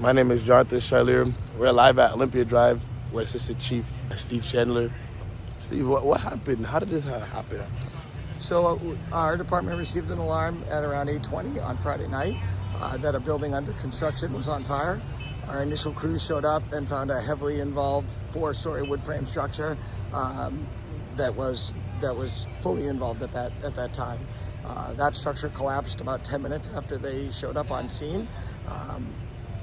My name is Jonathan Charlier. We're live at Olympia Drive with Assistant Chief Steve Chandler. Steve, what happened? How did this happen? So our department received an alarm at around 8:20 on Friday night that a building under construction was on fire. Our initial crews showed up and found a heavily involved 4-story wood frame structure that was fully involved at that time. That structure collapsed about 10 minutes after they showed up on scene.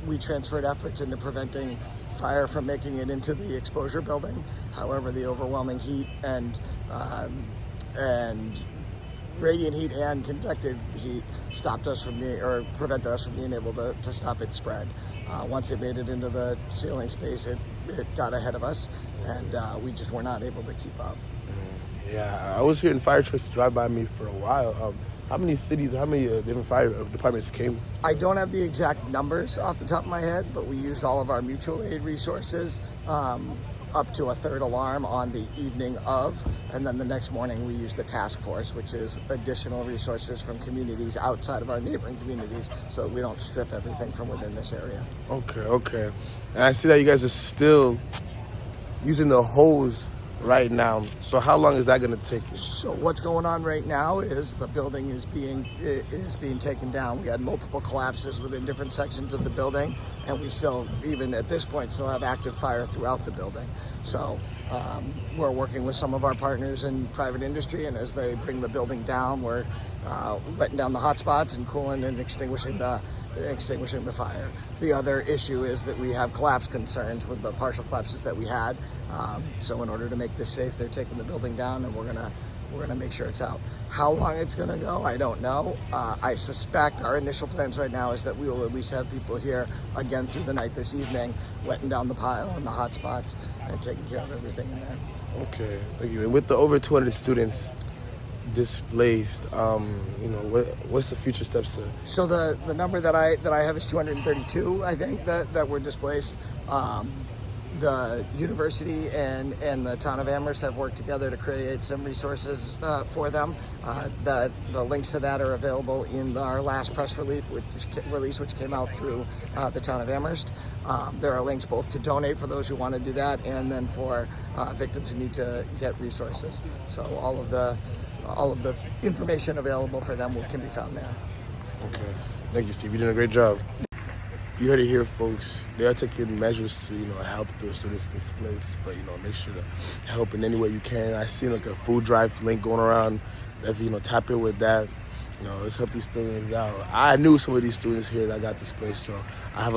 We transferred efforts into preventing fire from making it into the exposure building. However, the overwhelming heat and radiant heat and convective heat prevented us from being able to stop its spread. Once it made it into the ceiling space, it got ahead of us, and we just were not able to keep up. Yeah, I was hearing fire trucks drive by me for a while. How many different fire departments came? I don't have the exact numbers off the top of my head, but we used all of our mutual aid resources, up to a third alarm on the evening of, and then the next morning we used the task force, which is additional resources from communities outside of our neighboring communities, so that we don't strip everything from within this area. Okay. And I see that you guys are still using the hose right now. So how long is that going to take? So what's going on right now is the building is being taken down. We had multiple collapses within different sections of the building, and we still, even at this point, still have active fire throughout the building. So we're working with some of our partners in private industry, and as they bring the building down, we're letting down the hot spots and cooling and extinguishing the fire. The other issue is that we have collapse concerns with the partial collapses that we had. So in order to make this safe, they're taking the building down, and we're gonna make sure it's out. How long it's gonna go, I don't know. I suspect our initial plans right now is that we will at least have people here again through the night this evening, wetting down the pile and the hot spots and taking care of everything in there. Okay, thank you. And with the over 200 students displaced, what's the future steps to? So the number that I have is 232, I think, that were displaced. The university and the town of Amherst have worked together to create some resources for them. The links to that are available in our last press release, which came out through the town of Amherst. There are links both to donate for those who want to do that, and then for victims who need to get resources. So all of the information available for them can be found there. Okay, thank you, Steve. You're doing a great job. You heard it here, folks. They are taking measures to, help those students displaced, but make sure to help in any way you can. I see like a food drive link going around. Definitely, tap in with that. Let's help these students out. I knew some of these students here that got displaced, so I have